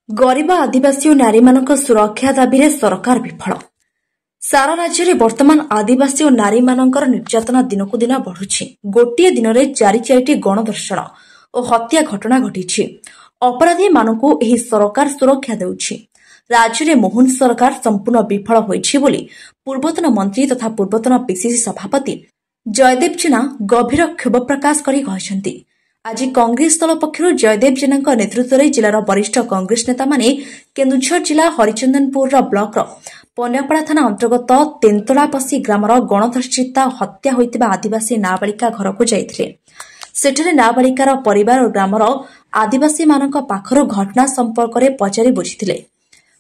गरीब आदिवासी और नारी मानक सुरक्षा दाबी रे सरकार विफल। सारा राज्य में वर्तमान आदिवासी और नारी मानकर निर्यातना दिनकू दिन बढ़ुछि। गोटे दिन में 4 गणदर्शन और हत्या घटना घटी। अपराधी मानकू एही सरकार सुरक्षा देउछि। राज्य में मोहन सरकार संपूर्ण विफल होइछि बोली पूर्वतन मंत्री तथा पूर्वतन पीसीसी सभापति जयदेव जेना गभीर क्षोभ प्रकाश करी कहछन्ति। आज कांग्रेस दल पक्षर जयदेव जेना नेतृत्व में जिलार वरिष्ठ कांग्रेस नेता माने केन्दुझर जिला हरिचंदनपुर ब्लॉक पन्यापड़ा थाना अंतर्गत तेंतलापसी ग्रामर गणधर्षिता हत्या होइतिबा आदिवासी नाबालिका घर को जाइथिले। सेठरे नाबालिकार परिवार और ग्रामर आदिवासी मानक पाखर घटना संपर्क में पचारि बुझिथिले।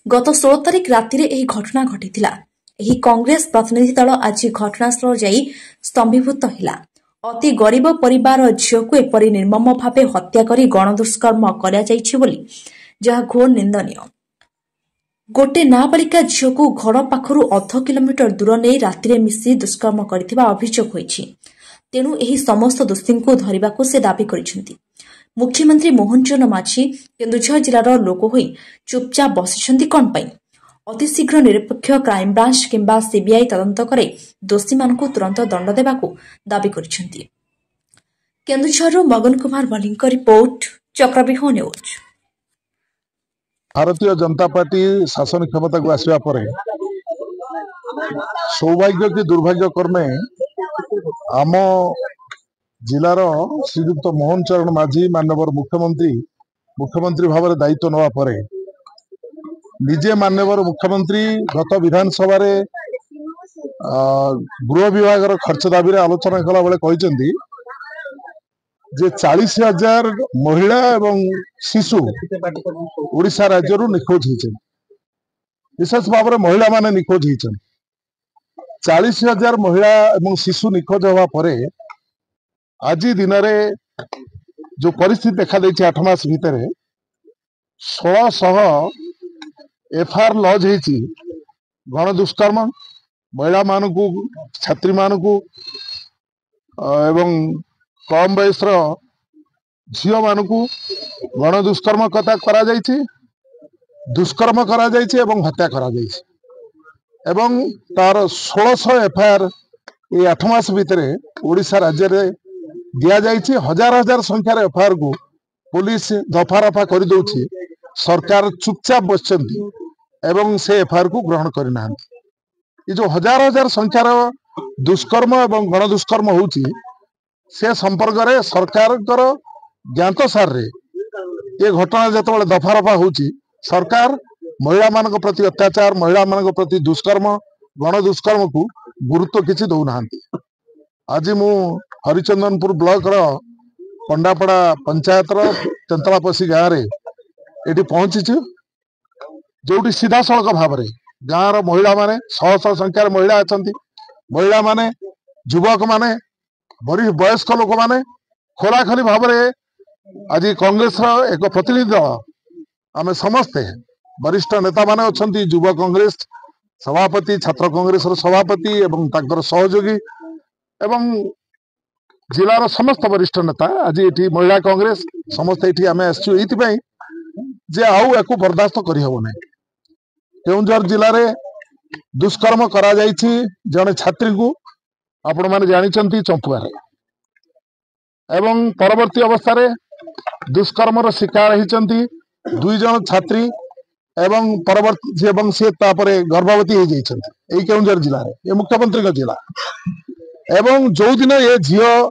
गत 16 तारिख राति एही घटना घटिथिला। एही कांग्रेस प्रतिनिधि दल आज घटनास्थल जाई स्तंभीभूत हिला। अति गरीब परिवार झील को एपरी निर्मम भावे हत्या करी गणदुष्कर्म करा जाइछि बोली जहा घोर निंदनीय। गोटे नाबालिका झील को घर पाखरु 0.5 किलोमीटर दूर नहीं राति मिसी दुष्कर्म करथिबा अभियोग होइछि। तेणु एही समस्त दोषी को धरिबाकू से दाबी करिसेंति। मुख्यमंत्री मोहन चरण माझी केन्दुझर जिलार लोक होई चुपचाप बसिसेंति कोन पई? अतिशीघ्र निरपेक्ष क्राइमब्रांच किंबा सीबीआई तदंत करे दोषी मानकू तुरंत दंड देबाकू दाबी करिसेंति। केन्दुझरରୁ मगन कुमार बलिंग रिपोर्ट चक्रव्यूह न्यूज। भारतीय जनता पार्टी शासन क्षमता को आसवा पर सौभाग्य की दुर्भाग्य क्रमे आम जिलार श्रीयुक्त मोहन चरण माझी माननीय मुख्यमंत्री भाव में दायित्व नवा पर निजे माननीय मुख्यमंत्री गत विधानसभा गृह विभाग खर्च दाबी आलोचना कला बेले कहते जे 40,000 महिला एवं शिशु ओडिशा राज्य निखोज होती। विशेष भाव में महिला माने निखोज होती। 40,000 महिला एवं शिशु निखोज होगा परे आज दिन में जो परिस्थिति देखा देछि 8 मास भितर 1600 एफआईआर लॉज होती। गण दुष्कर्म महिला मानकू छात्री मानकू एवं कम बयस झील मानकू गण दुष्कर्म कथा करा जाइछि, दुष्कर्म करा जाइछि एवं हत्या करा जाइछि एवं तार 1600 एफआईआर ये 8 मास भितर ओडिशा राज्य रे दिया जाइछि। हजार हजार संख्यार एफआईआर को पुलिस दफा रफा कर दउछि। सरकार चुपचाप बसचंती एवं से एफआईआर को ग्रहण करना। ये जो हजार हजार संख्यार दुष्कर्म एवं गण दुष्कर्म होउछि से संपर्क में सरकार ज्ञात सार रे ये घटना जो दफा रफा होउछि सरकार महिला मान प्रति अत्याचार महिला मान प्रति दुष्कर्म गण दुष्कर्म को गुरुत्व किसी दौना। आज मु हरिचंदनपुर ब्लॉक पंडापड़ा पंचायत तेंतलापसी गाँव में ये पहुंची जो सीधा सड़क भाव में गाँव महिला माने 100 संख्यार महिला अच्छा महिला माने युवक माने वयस्क लोक माने खोलाखोली भाव में आज कांग्रेस एक प्रतिनिधि दल आम समस्ते वरिष्ठ नेता माने अच्छा युवा कांग्रेस सभापति छात्र कांग्रेस सभापति एवं ताकर सहयोगी एवं जिलार समस्त वरिष्ठ नेता आज ये महिला कांग्रेस समस्त ये आम आसपाई जे आउ या बर्दाश्त करहबना। केन्दुझर जिले में दुष्कर्म करा जाइछि जने छात्री को आपण माने जानिचंती चंपुआर एवं परवर्ती अवस्था रे दुष्कर्म शिकार होती 2 जन छात्री एवं परवर्ती एवं से गर्भवती हो जाइछंती। केन्दुझर जिले में ये मुख्यमंत्री का जिला एवं जो दिन ये झील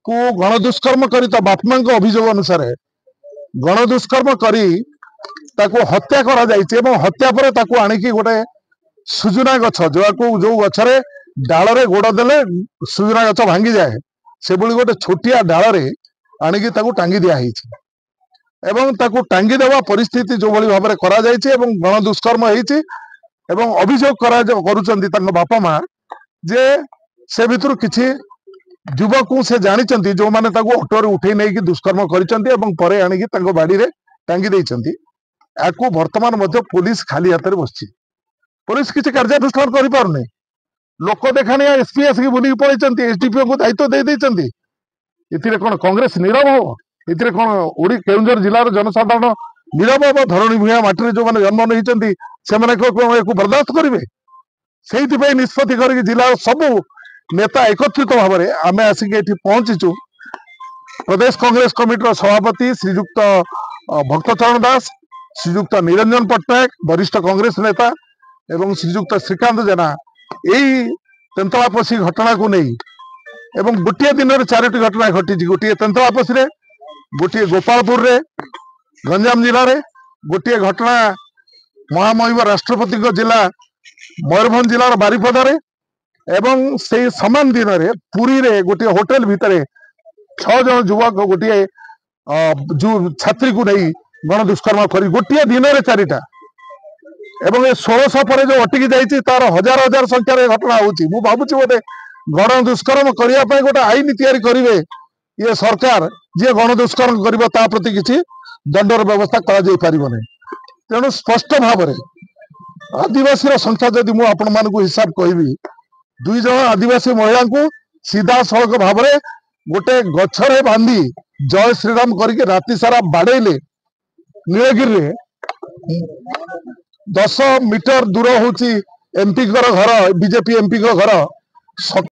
को गण दुष्कर्म करी बापमा अभियोग अनुसार गण दुष्कर्म करी ताको हत्या करा जाइछि एवं हत्या पर ताको आनिकी गोटे सुजुना गछ जो गछरे डाल रे गोड़ देले सुजुना गछ भांगी जाए से भली गोटे छोटिया डाल रे आनिकी ताको टांगी दिया हिछि एवं ताको टांगी देवा परिस्थिति जो भली भाबरे करा जाइछि एवं गण दुष्कर्म होइछि एवं अभियोग करुचंती ताको बापा मां जे से भितर किछि युवक से जानिचंती जो माने ताको ऑटो रे उठै नै कि दुष्कर्म करिचंती एवं परे आनिकी ताको बाड़ी रे टांगी दैचंती। याकू वर्तमान मध्य पुलिस खाली हाथ में बसची। पुलिस किसी कार्यानुष्ठान कर पारने लोक देखाणी एसपी आसिक बुल पलैंती एसडीपीओ को दायित्व दे देते कौन कांग्रेस नीरव हो? कौन केन्दुझर जिलार जनसाधारण नीरव धरणी भूया माटी जो मैंने जन्म नहीं से बर्दाश्त करेंगे से निष्पत्ति कर जिला सबू नेता एकत्रित भाव में आम आसिक पहुंचीचु प्रदेश कांग्रेस कमिटी सभापति श्रीजुक्त भक्तचरण दास श्रीजुक्त निरंजन पट्टनायक वरिष्ठ कांग्रेस नेता एवं श्रीजुक्त श्रीकांत जेना यही तेंतलापसी घटना को नहीं एवं गोटे दिन में 4टी घटना घटी गोटे तेंतलापसी गोटे गोपालपुर रे गंजाम जिले में गोटे घटना महामहिम राष्ट्रपति जिला मयूरभंज जिलार बारिपदारे एवं से समान दिन में पुरी रे गोटे होटेल भितर 6 जन युवक गोटे छात्री को नहीं गण दुष्कर्म कर गोटे दिन में 4टा एवं 1600 पर जो अटकी जाइए तार हजार हजार संख्यार घटना हो भावुँ बोधे गण दुष्कर्म करने गोटे आईन तैयारी करेंगे ये सरकार जी गण दुष्कर्म कर प्रति किसी दंडर व्यवस्था कर तेणु स्पष्ट भाव में आदिवासी संख्या जदि मुझे आपण मान हिसाब कहि 2 जन आदिवासी महिला को सीधा सड़क भाव में गोटे गछरे बांधी जय श्रीराम करके राति सारा बाड़ेले नीलगिरी 10 मीटर दूर हूँ एमपी घर बीजेपी एमपी घर